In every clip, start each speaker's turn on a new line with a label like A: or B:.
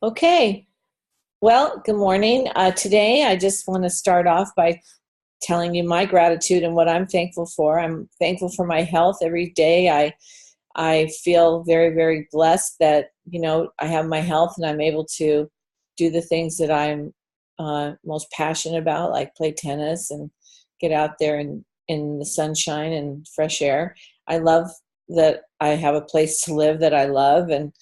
A: Okay. Well, good morning. Today, I just want to start off by telling you my gratitude and what I'm thankful for. I'm thankful for my health every day. I feel very, very blessed that I have my health and I'm able to do the things that I'm most passionate about, like play tennis and get out there in the sunshine and fresh air. I love that I have a place to live that I love, and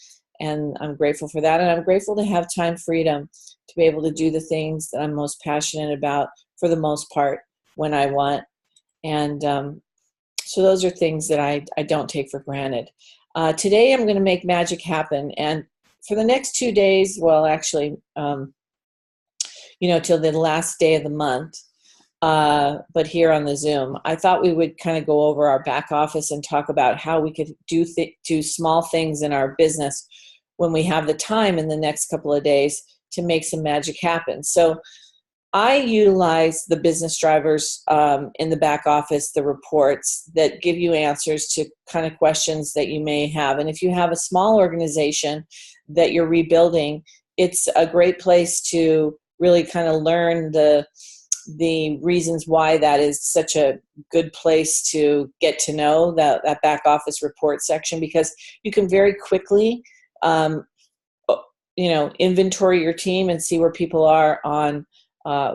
A: I'm grateful for that. And I'm grateful to have time freedom to be able to do the things that I'm most passionate about for the most part when I want. And so those are things that I don't take for granted. Today I'm going to make magic happen. And for the next 2 days, well, actually, till the last day of the month, but here on the Zoom, I thought we would kind of go over our back office and talk about how we could do small things in our business when we have the time in the next couple of days to make some magic happen. So I utilize the business drivers in the back office, the reports that give you answers to kind of questions that you may have. And if you have a small organization that you're rebuilding, it's a great place to really kind of learn the reasons why that is such a good place to get to know that back office report section, because you can very quickly inventory your team and see where people are on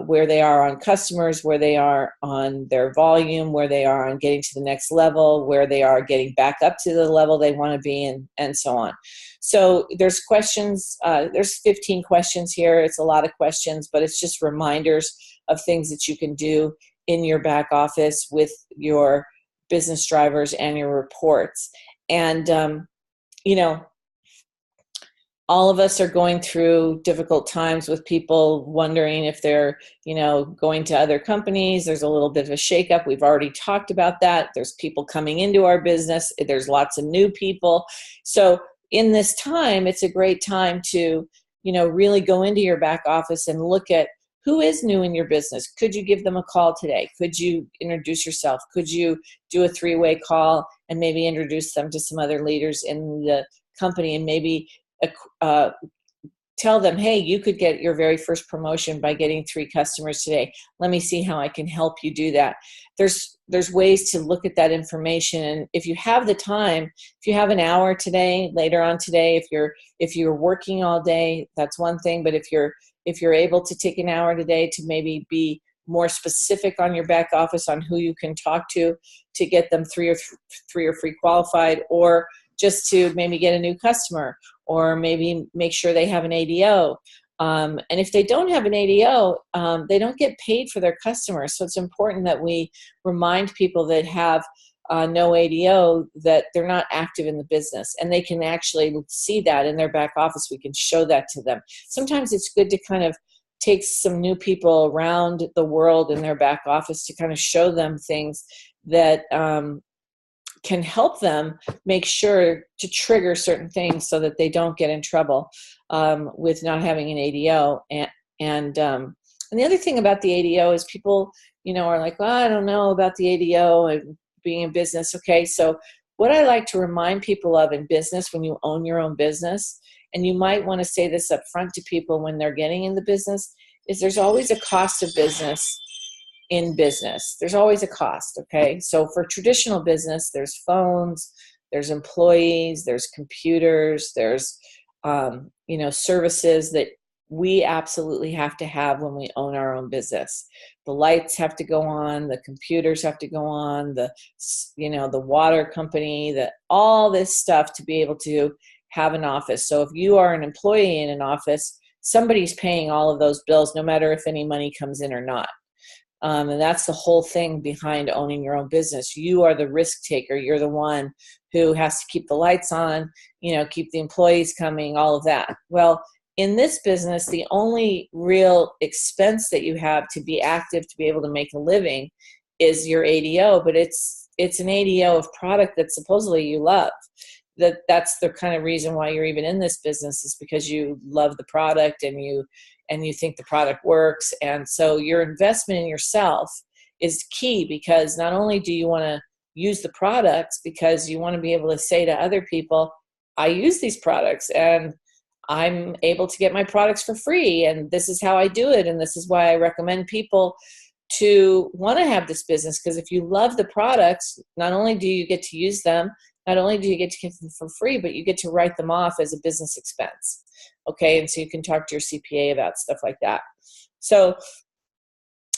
A: where they are on customers, where they are on their volume, where they are on getting to the next level, where they are getting back up to the level they want to be, and so on. So there's questions, there's 15 questions here. It's a lot of questions, but it's just reminders of things that you can do in your back office with your business drivers and your reports. And, all of us are going through difficult times with people wondering if they're, going to other companies. There's a little bit of a shakeup. We've already talked about that. There's people coming into our business. There's lots of new people. So in this time, it's a great time to, really go into your back office and look at who is new in your business. Could you give them a call today? Could you introduce yourself? Could you do a 3-way call and maybe introduce them to some other leaders in the company, and maybe tell them, hey, you could get your very first promotion by getting 3 customers today. Let me see how I can help you do that. There's ways to look at that information, and if you have the time, if you have an hour today, later on today, if you're working all day, that's one thing. But if you're able to take an hour today to maybe be more specific on your back office on who you can talk to get them three or free qualified, or just to maybe get a new customer, or maybe make sure they have an ADO. And if they don't have an ADO, they don't get paid for their customers. So it's important that we remind people that have no ADO that they're not active in the business, and they can actually see that in their back office. We can show that to them. Sometimes it's good to kind of take some new people around the world in their back office to kind of show them things that can help them make sure to trigger certain things so that they don't get in trouble with not having an ADO. And the other thing about the ADO is people, are like, well, I don't know about the ADO and being in business. Okay, so what I like to remind people of in business, when you own your own business, and you might want to say this up front to people when they're getting in the business, is there's always a cost of business in business. There's always a cost, okay? So for traditional business, there's phones, there's employees, there's computers, there's, services that we absolutely have to have when we own our own business. The lights have to go on, the computers have to go on, the water company, all this stuff to be able to have an office. So if you are an employee in an office, somebody's paying all of those bills, no matter if any money comes in or not. And that's the whole thing behind owning your own business. You are the risk taker. You're the one who has to keep the lights on, keep the employees coming, all of that. Well, in this business, the only real expense that you have to be active, to be able to make a living, is your ADO, but it's an ADO of product that supposedly you love. That's the kind of reason why you're even in this business, is because you love the product and you think the product works. And so your investment in yourself is key, because not only do you want to use the products, because you want to be able to say to other people, I use these products and I'm able to get my products for free, and this is how I do it, and this is why I recommend people to want to have this business, because if you love the products, not only do you get to use them, not only do you get to get them for free, but you get to write them off as a business expense. Okay, and so you can talk to your CPA about stuff like that. So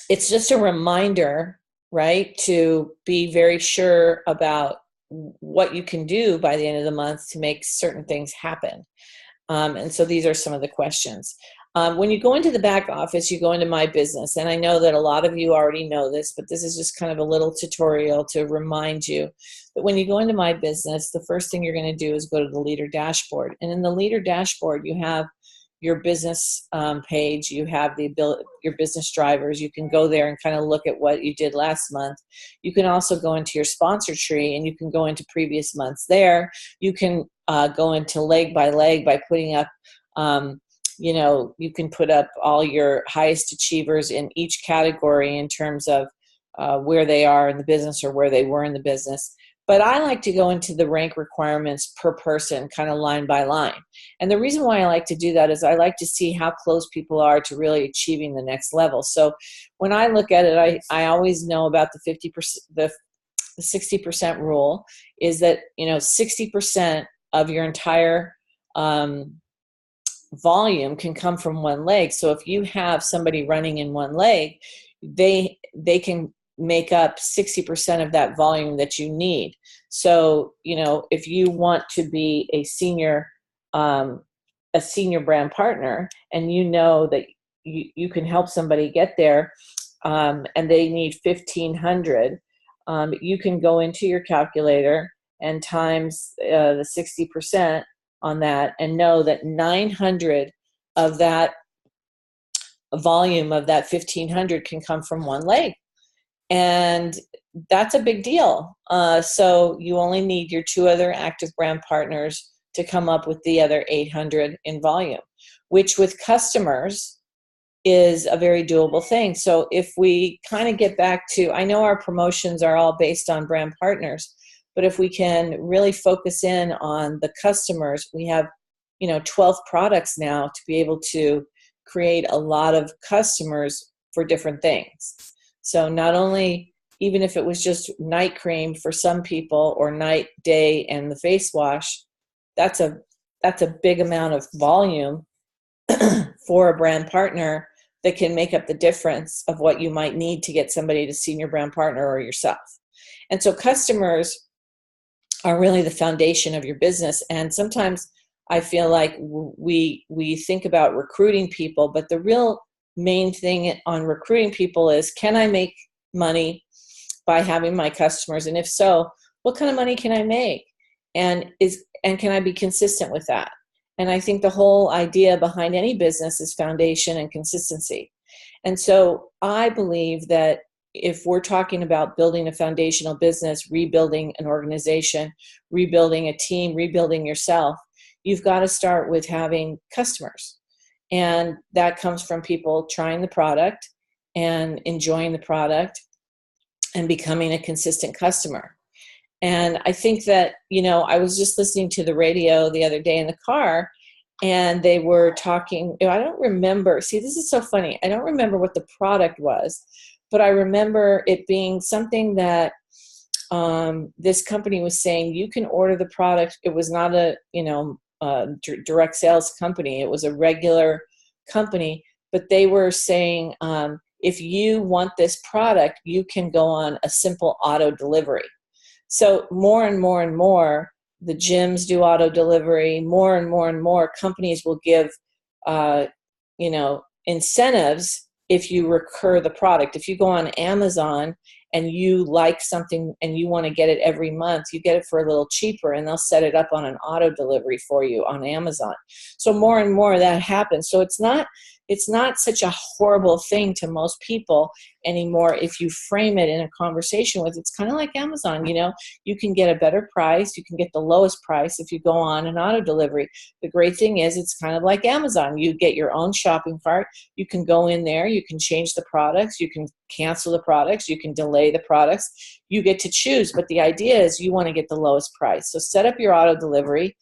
A: it's just a reminder, right, to be very sure about what you can do by the end of the month to make certain things happen. And so these are some of the questions. When you go into the back office, you go into My Business. And I know that a lot of you already know this, but this is just kind of a little tutorial to remind you that when you go into My Business, the first thing you're going to do is go to the Leader Dashboard. And in the Leader Dashboard, you have your business page, you have your business drivers. You can go there and kind of look at what you did last month. You can also go into your sponsor tree, and you can go into previous months there. You can go into leg by leg by putting up, you can put up all your highest achievers in each category in terms of where they are in the business or where they were in the business. But I like to go into the rank requirements per person, kind of line by line. And the reason why I like to do that is I like to see how close people are to really achieving the next level. So when I look at it, I always know about the 50%, the 60% rule is that, 60% of your entire volume can come from one leg. So if you have somebody running in one leg, they can make up 60% of that volume that you need. So, if you want to be a senior brand partner, and that you can help somebody get there, and they need 1,500, you can go into your calculator and times the 60% on that, and know that 900 of that volume of that 1,500 can come from one leg. And that's a big deal. So you only need your 2 other active brand partners to come up with the other 800 in volume, which with customers is a very doable thing. So if we kind of get back to, I know our promotions are all based on brand partners, but if we can really focus in on the customers, we have, 12 products now to be able to create a lot of customers for different things. So not only, even if it was just night cream for some people, or night, day, and the face wash, that's a big amount of volume for a brand partner that can make up the difference of what you might need to get somebody to senior brand partner or yourself. And so customers are really the foundation of your business. And sometimes I feel like we think about recruiting people, but the real main thing on recruiting people is, can I make money by having my customers? And if so, what kind of money can I make? And can I be consistent with that? And I think the whole idea behind any business is foundation and consistency. And so I believe that if we're talking about building a foundational business, rebuilding an organization, rebuilding a team, rebuilding yourself, you've got to start with having customers. And that comes from people trying the product and enjoying the product and becoming a consistent customer. And I think that, I was just listening to the radio the other day in the car, and they were talking, I don't remember, see, this is so funny. I don't remember what the product was, but I remember it being something that this company was saying, you can order the product. It was not a, direct sales company. It was a regular company, but they were saying, if you want this product, you can go on a simple auto delivery. So more and more and more, the gyms do auto delivery. More and more and more companies will give, incentives if you recur the product. If you go on Amazon and you like something and you want to get it every month, you get it for a little cheaper, and they'll set it up on an auto delivery for you on Amazon. So more and more that happens. So it's not such a horrible thing to most people anymore if you frame it in a conversation with, it's kind of like Amazon, you can get a better price, you can get the lowest price if you go on an auto delivery. The great thing is it's kind of like Amazon. You get your own shopping cart, you can go in there, you can change the products, you can cancel the products, you can delay the products, you get to choose. But the idea is you want to get the lowest price. So set up your auto delivery,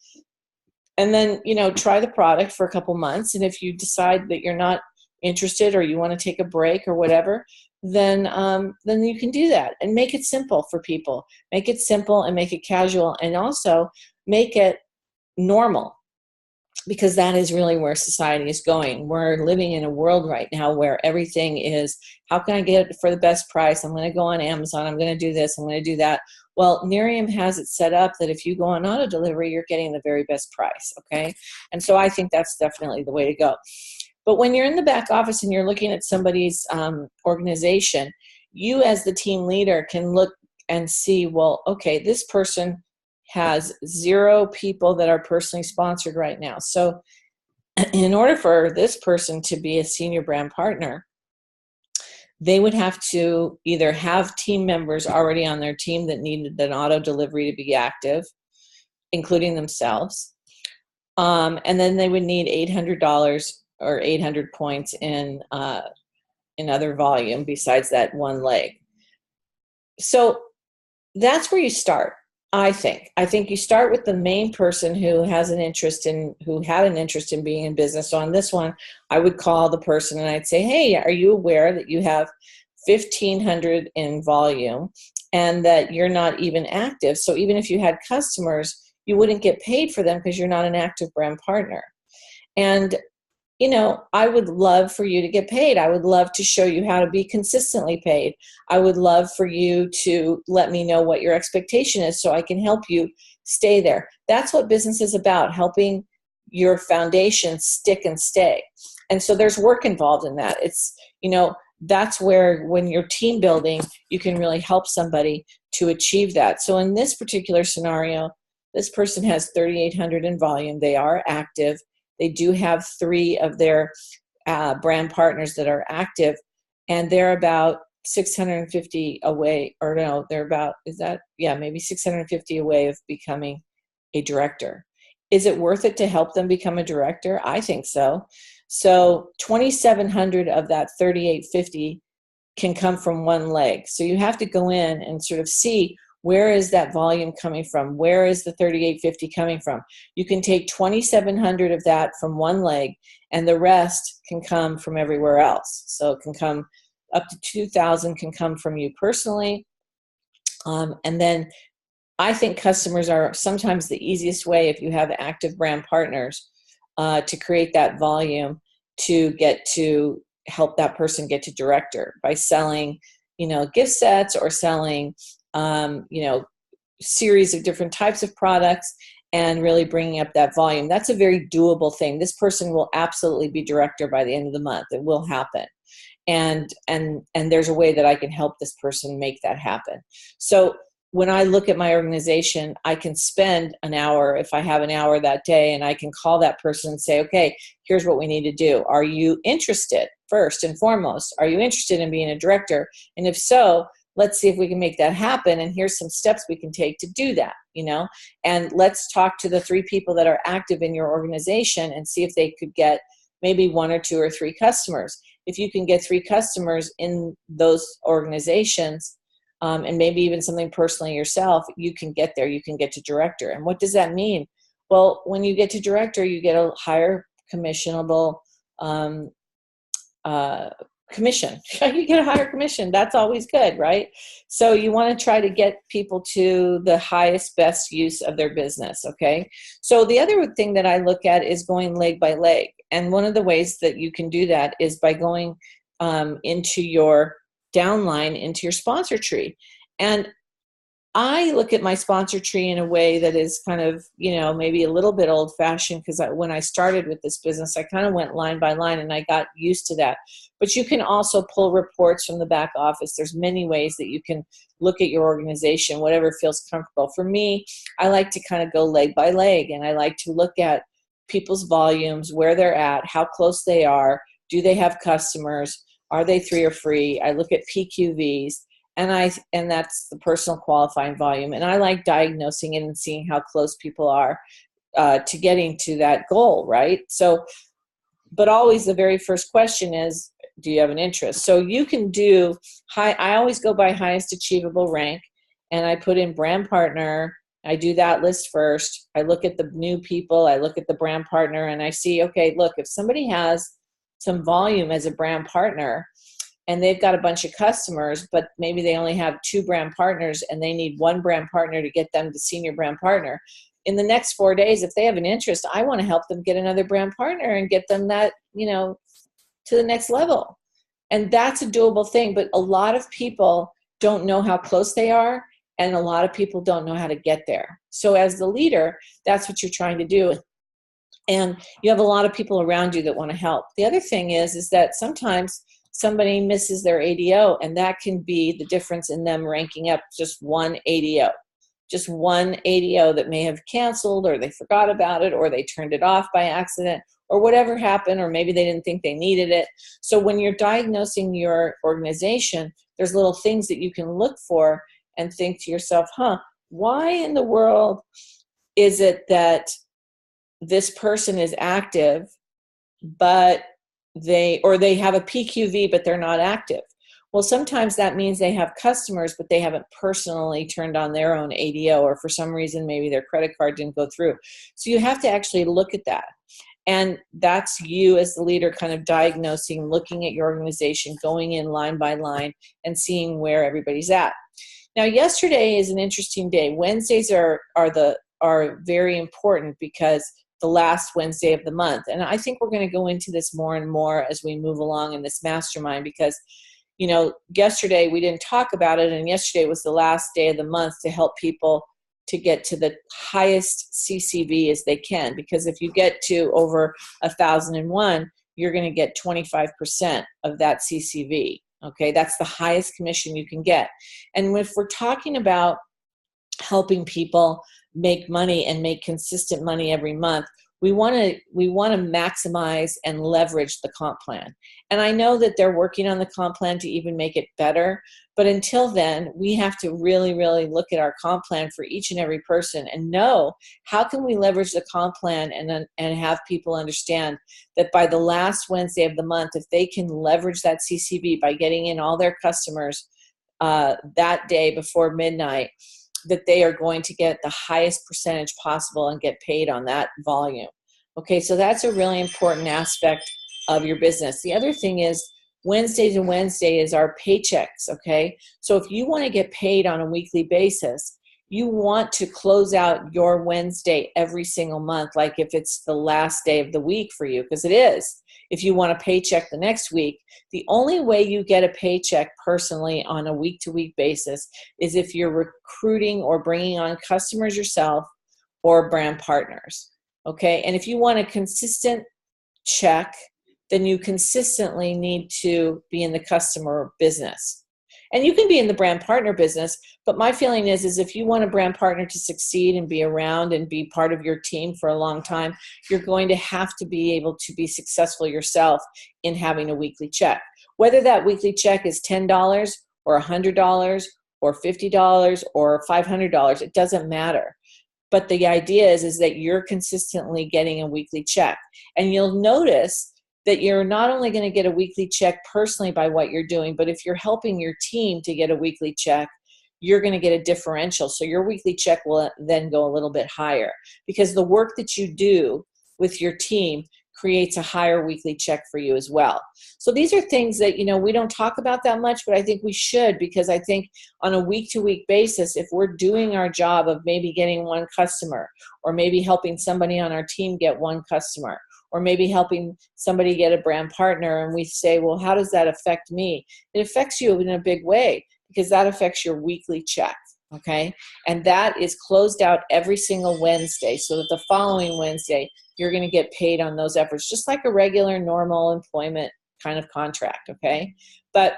A: And then, try the product for a couple months. And if you decide that you're not interested or you want to take a break or whatever, then you can do that and make it simple for people. Make it simple and make it casual, and also make it normal, because that is really where society is going. We're living in a world right now where everything is, how can I get it for the best price? I'm going to go on Amazon. I'm going to do this. I'm going to do that. Well, Nerium has it set up that if you go on auto delivery, you're getting the very best price, okay? And so I think that's definitely the way to go. But when you're in the back office and you're looking at somebody's organization, you as the team leader can look and see, well, okay, this person has 0 people that are personally sponsored right now. So in order for this person to be a senior brand partner, they would have to either have team members already on their team that needed an auto delivery to be active, including themselves. And then they would need $800 or 800 points in other volume besides that one leg. So that's where you start. I think you start with the main person who had an interest in being in business. So on this one, I would call the person and I'd say, hey, are you aware that you have 1,500 in volume and that you're not even active? So even if you had customers, you wouldn't get paid for them because you're not an active brand partner. And I would love for you to get paid. I would love to show you how to be consistently paid. I would love for you to let me know what your expectation is so I can help you stay there. That's what business is about, helping your foundation stick and stay. And so there's work involved in that. It's, that's where when you're team building, you can really help somebody to achieve that. So in this particular scenario, this person has 3,800 in volume. They are active. They do have 3 of their brand partners that are active, and they're about 650 away, or no, they're about, maybe 650 away of becoming a director. Is it worth it to help them become a director? I think so. So 2,700 of that 3,850 can come from one leg. So you have to go in and sort of see, where is that volume coming from? Where is the 3,850 coming from? You can take 2,700 of that from one leg, and the rest can come from everywhere else. So it can come up to 2,000 can come from you personally. And then I think customers are sometimes the easiest way, if you have active brand partners, to create that volume to get to help that person get to director by selling, gift sets or selling series of different types of products and really bringing up that volume. That's a very doable thing. This person will absolutely be director by the end of the month. It will happen. And there's a way that I can help this person make that happen. So when I look at my organization, I can spend an hour, if I have an hour that day, and I can call that person and say, okay, here's what we need to do. Are you interested? First and foremost, are you interested in being a director? And if so, let's see if we can make that happen. And here's some steps we can take to do that, and let's talk to the 3 people that are active in your organization and see if they could get maybe 1 or 2 or 3 customers. If you can get 3 customers in those organizations, and maybe even something personally yourself, you can get there. You can get to director. And what does that mean? Well, when you get to director, you get a higher commissionable commission. You get a higher commission. That's always good, right? So you want to try to get people to the highest, best use of their business, okay? So the other thing that I look at is going leg by leg. And one of the ways that you can do that is by going into your downline, into your sponsor tree. And I look at my sponsor tree in a way that is kind of, maybe a little bit old fashioned, because when I started with this business, I kind of went line by line and I got used to that. But you can also pull reports from the back office. There's many ways that you can look at your organization, whatever feels comfortable. For me, I like to kind of go leg by leg, and I like to look at people's volumes, where they're at, how close they are, do they have customers, are they 3 or free? I look at PQVs. And that's the personal qualifying volume. And I like diagnosing it and seeing how close people are to getting to that goal, right? So, but always the very first question is, do you have an interest? So you can do I always go by highest achievable rank, and I put in brand partner, I do that list first. I look at the new people. I look at the brand partner, and I see, okay, look, if somebody has some volume as a brand partner and they've got a bunch of customers, but maybe they only have 2 brand partners and they need 1 brand partner to get them to senior brand partner. In the next 4 days, if they have an interest, I want to help them get another brand partner and get them that, to the next level. And that's a doable thing. But a lot of people don't know how close they are, and a lot of people don't know how to get there. So as the leader, that's what you're trying to do. And you have a lot of people around you that want to help. The other thing is that sometimes somebody misses their ADO, and that can be the difference in them ranking up just one ADO. Just one ADO that may have canceled, or they forgot about it, or they turned it off by accident, or whatever happened, or maybe they didn't think they needed it. So when you're diagnosing your organization, there's little things that you can look for and think to yourself, why in the world is it that this person is active, but they have a PQV, but they're not active? Well, sometimes that means they have customers, but they haven't personally turned on their own ADO, or for some reason, maybe their credit card didn't go through. So you have to actually look at that. And that's you as the leader kind of diagnosing, looking at your organization, going in line by line and seeing where everybody's at. Now, yesterday is an interesting day. Wednesdays are very important because the last Wednesday of the month. And I think we're going to go into this more and more as we move along in this mastermind, because yesterday we didn't talk about it, and yesterday was the last day of the month to help people to get to the highest CCV as they can. Because if you get to over 1,001, you're going to get 25% of that CCV. Okay, that's the highest commission you can get. And if we're talking about helping people make money and make consistent money every month, we want to maximize and leverage the comp plan. And I know that they're working on the comp plan to even make it better, but until then, we have to really, really look at our comp plan for each and every person and know how can we leverage the comp plan and have people understand that by the last Wednesday of the month, if they can leverage that CCV by getting in all their customers that day before midnight, that they are going to get the highest percentage possible and get paid on that volume. Okay, so that's a really important aspect of your business. The other thing is Wednesday to Wednesday is our paychecks, okay? So if you want to get paid on a weekly basis, you want to close out your Wednesday every single month, like if it's the last day of the week for you, because it is. If you want a paycheck the next week, the only way you get a paycheck personally on a week-to-week basis is if you're recruiting or bringing on customers yourself or brand partners, okay? And if you want a consistent check, then you consistently need to be in the customer business. And you can be in the brand partner business, but my feeling is if you want a brand partner to succeed and be around and be part of your team for a long time, you're going to have to be able to be successful yourself in having a weekly check. Whether that weekly check is $10 or $100 or $50 or $500, it doesn't matter. But the idea is that you're consistently getting a weekly check. And you'll notice that you're not only going to get a weekly check personally by what you're doing, but if you're helping your team to get a weekly check, you're going to get a differential. So your weekly check will then go a little bit higher because the work that you do with your team creates a higher weekly check for you as well. So these are things that, we don't talk about that much, but I think we should, because I think on a week-to-week basis, if we're doing our job of maybe getting one customer, or maybe helping somebody on our team get one customer, or maybe helping somebody get a brand partner, and we say, well, how does that affect me? It affects you in a big way because that affects your weekly check, okay? And that is closed out every single Wednesday so that the following Wednesday, you're going to get paid on those efforts, just like a regular, normal employment kind of contract, okay? But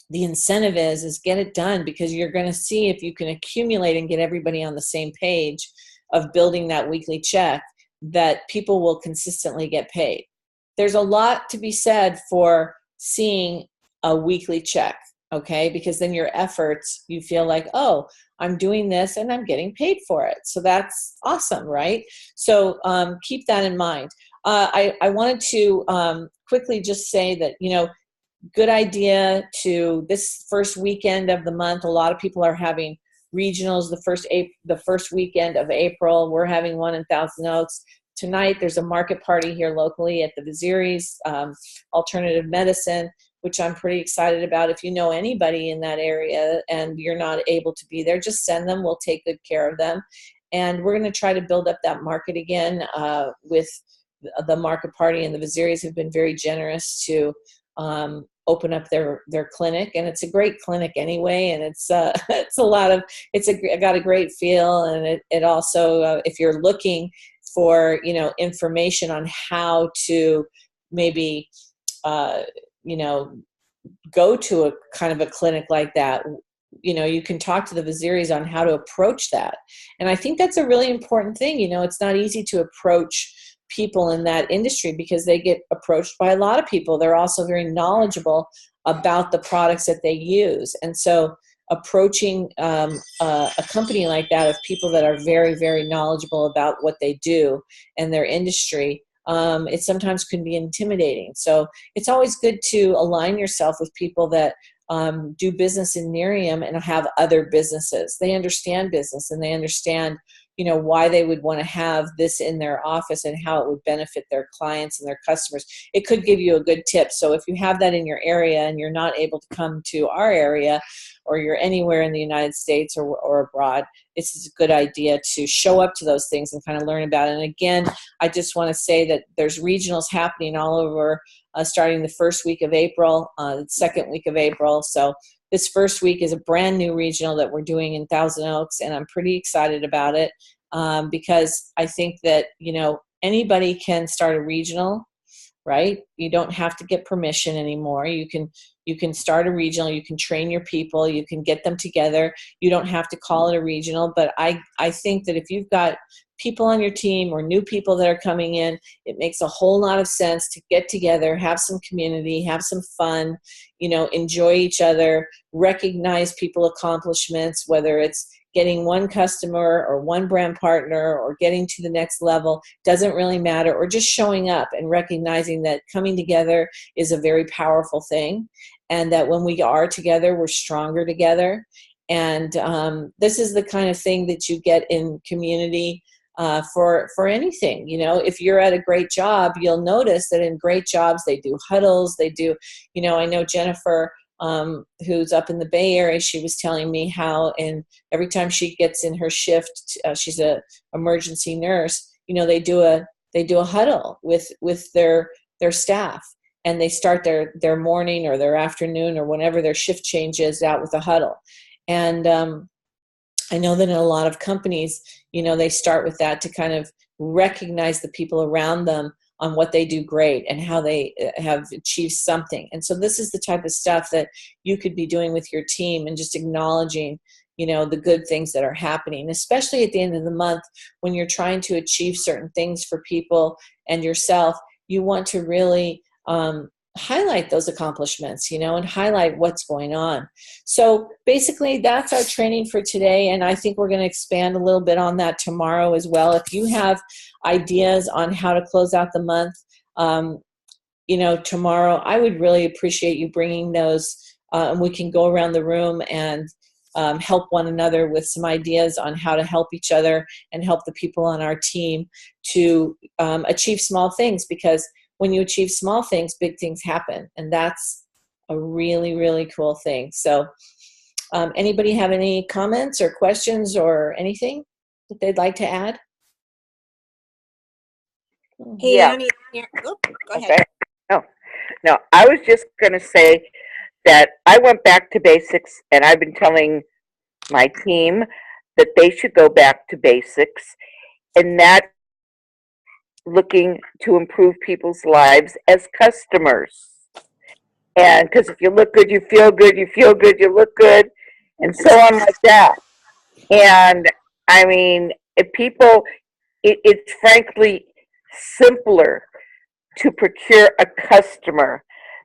A: the incentive is get it done, because you're going to see if you can accumulate and get everybody on the same page of building that weekly check, that people will consistently get paid. There's a lot to be said for seeing a weekly check, okay? Because then your efforts, you feel like, oh, I'm doing this and I'm getting paid for it. So that's awesome, right? So keep that in mind. I wanted to quickly just say that, good idea to this first weekend of the month. A lot of people are having regionals the first weekend of April. We're having one in Thousand Oaks. Tonight, there's a market party here locally at the Vaziri's Alternative Medicine, which I'm pretty excited about. If you know anybody in that area and you're not able to be there, just send them. We'll take good care of them. And we're going to try to build up that market again with the market party, and the Vaziri's have been very generous to open up their clinic, and it's a great clinic anyway, and it's got a great feel, and it also if you're looking for information on how to maybe go to a kind of a clinic like that, you can talk to the Vaziri's on how to approach that. And I think that's a really important thing. It's not easy to approach people in that industry because they get approached by a lot of people. They're also very knowledgeable about the products that they use. And so approaching a company like that of people that are very, very knowledgeable about what they do and their industry, it sometimes can be intimidating. So it's always good to align yourself with people that do business in Nerium and have other businesses. They understand business, and they understand why they would want to have this in their office and how it would benefit their clients and their customers. It could give you a good tip. So if you have that in your area and you're not able to come to our area, or you're anywhere in the United States or abroad, it's a good idea to show up to those things and kind of learn about it. And again, I just want to say that there's regionals happening all over, starting the first week of April, the second week of April. So this first week is a brand new regional that we're doing in Thousand Oaks, and I'm pretty excited about it because I think that, anybody can start a regional, right? You don't have to get permission anymore. You can start a regional, you can train your people, you can get them together. You don't have to call it a regional, but I think that if you've got people on your team or new people that are coming in, it makes a whole lot of sense to get together, have some community, have some fun, enjoy each other, recognize people's accomplishments, whether it's getting one customer or one brand partner or getting to the next level, doesn't really matter, or just showing up and recognizing that coming together is a very powerful thing, and that when we are together, we're stronger together. And this is the kind of thing that you get in community for anything. If you're at a great job, you'll notice that in great jobs, they do huddles, they do, I know Jennifer, who's up in the Bay Area, she was telling me how, and every time she gets in her shift, she's a emergency nurse, they do a huddle with their staff, and they start their morning or their afternoon or whenever their shift changes out with a huddle. And I know that in a lot of companies, they start with that to kind of recognize the people around them on what they do great and how they have achieved something. And so this is the type of stuff that you could be doing with your team, and just acknowledging, the good things that are happening, especially at the end of the month when you're trying to achieve certain things for people and yourself. You want to really highlight those accomplishments, and highlight what's going on. So basically that's our training for today. And I think we're going to expand a little bit on that tomorrow as well. If you have ideas on how to close out the month, tomorrow, I would really appreciate you bringing those, and we can go around the room and help one another with some ideas on how to help each other and help the people on our team to achieve small things, because when you achieve small things, big things happen. And that's a really, really cool thing. So anybody have any comments or questions or anything that they'd like to add?
B: Hey,
C: Yeah.
B: Annie. Oh, go ahead.
C: Okay. No, I was just going to say that I went back to basics, and I've been telling my team that they should go back to basics, and that looking to improve people's lives as customers. And because if you look good, you feel good, you feel good, you look good, and so on like that. And I mean, if people, it's frankly simpler to procure a customer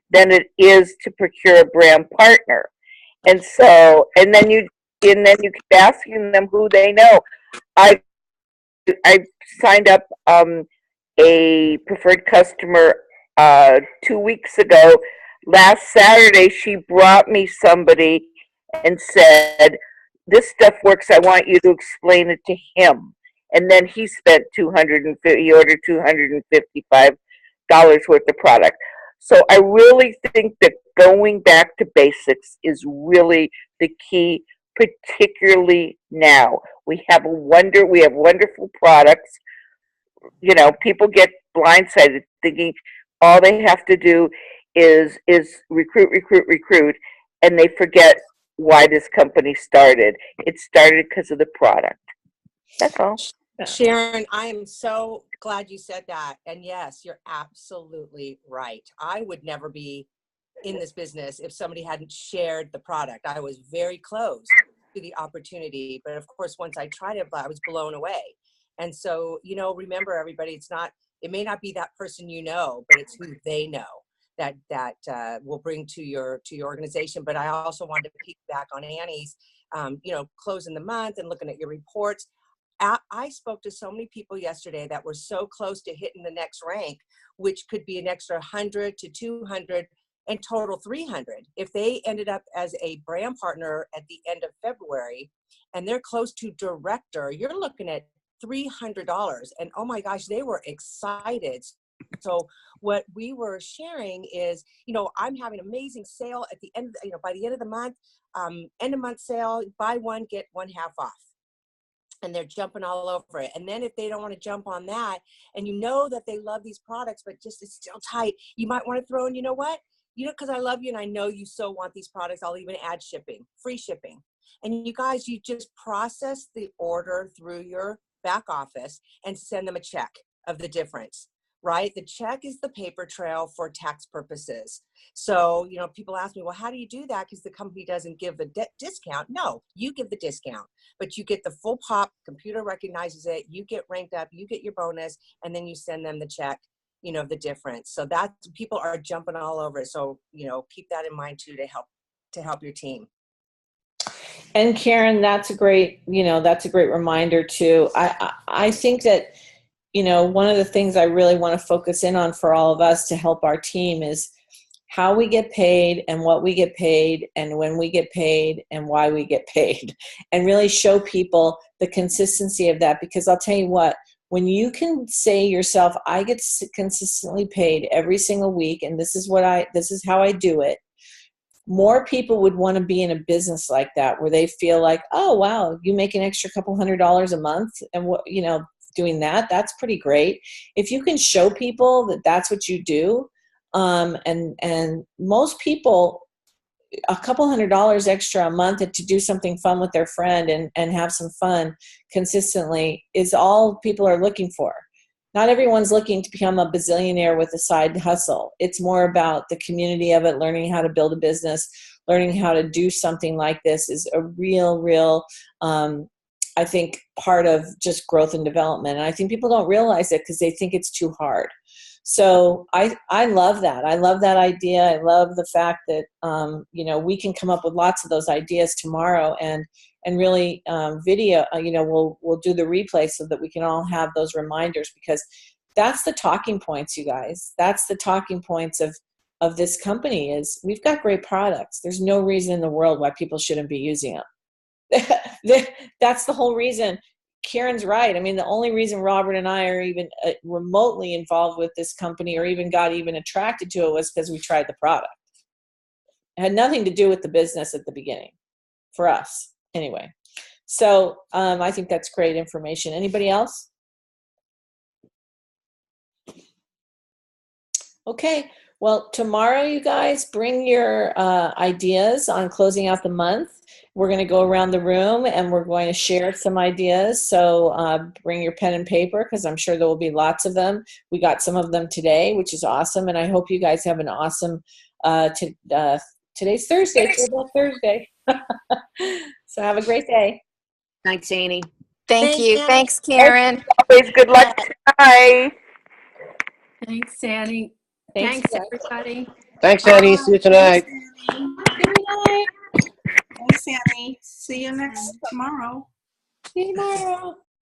C: than it is to procure a brand partner. And so, and then you keep asking them who they know. I signed up a preferred customer 2 weeks ago. Last Saturday, she brought me somebody and said, this stuff works. I want you to explain it to him. And then he spent he ordered $255 worth of product. So I really think that going back to basics is really the key, particularly now. We have wonderful products. You know, people get blindsided thinking all they have to do is recruit, and they forget why this company started. It started because of the product. That's all.
B: Sharon, I am so glad you said that. And yes, you're absolutely right. I would never be in this business if somebody hadn't shared the product. I was very close to the opportunity, but of course, once I tried it, I was blown away. And so, you know, remember everybody, it may not be that person you know, but it's who they know that will bring to your organization. But I also wanted to piggyback on Annie's, you know, closing the month and looking at your reports. I spoke to so many people yesterday that were so close to hitting the next rank, which could be an extra 100 to 200 and total 300. If they ended up as a brand partner at the end of February and they're close to director, you're looking at $300. And oh my gosh, they were excited. So what we were sharing is, you know, I'm having an amazing sale at the end, you know, by the end of the month, end of month sale, buy one, get one half off. And they're jumping all over it. And then if they don't want to jump on that, and you know that they love these products, but just it's still tight, you might want to throw in, you know what? You know, because I love you and I know you so want these products, I'll even add shipping, free shipping. And you guys, you just process the order through your back office and send them a check of the difference, right? The check is the paper trail for tax purposes. So, you know, people ask me, well, how do you do that? Because the company doesn't give a discount. No, you give the discount, but you get the full pop, computer recognizes it, you get ranked up, you get your bonus, and then you send them the check, you know, the difference. So that people are jumping all over it. So, you know, keep that in mind too, to help your team.
A: And Karen, that's a great reminder too. I think that, you know, one of the things I really want to focus in on for all of us to help our team is how we get paid and what we get paid and when we get paid and why we get paid, and really show people the consistency of that. Because I'll tell you what, when you can say yourself, I get consistently paid every single week, and this is how I do it, more people would want to be in a business like that, where they feel like, oh, wow, you make an extra couple $100 a month, and what, you know, doing that's pretty great. If you can show people that that's what you do, and most people, a couple $100 extra a month to do something fun with their friend and have some fun consistently is all people are looking for. Not everyone's looking to become a bazillionaire with a side hustle. It's more about the community of it, learning how to build a business, learning how to do something like this is a real, I think, part of just growth and development. And I think people don't realize it because they think it's too hard. So I love that. I love that idea. I love the fact that, you know, we can come up with lots of those ideas tomorrow and really video, you know, we'll do the replay so that we can all have those reminders, because that's the talking points, you guys. That's the talking points of this company is we've got great products. There's no reason in the world why people shouldn't be using them. That's the whole reason. Karen's right. I mean, the only reason Robert and I are even remotely involved with this company or even got attracted to it was because we tried the product. It had nothing to do with the business at the beginning for us anyway. So I think that's great information. Anybody else? Okay. Well, tomorrow, you guys, bring your ideas on closing out the month. We're going to go around the room and we're going to share some ideas. So bring your pen and paper, because I'm sure there will be lots of them. We got some of them today, which is awesome. And I hope you guys have an awesome, today's Thursday. It's about Thursday. So have a great day.
D: Thanks, Annie.
E: Thank you.
B: Annie.
E: Thanks, Karen.
C: Always good luck. Bye.
D: Thanks, Annie.
A: Thanks,
D: Thanks everybody.
F: Thanks, Annie. See you tonight.
A: Good night.
B: Thanks, Annie. See you tomorrow.
A: See you tomorrow.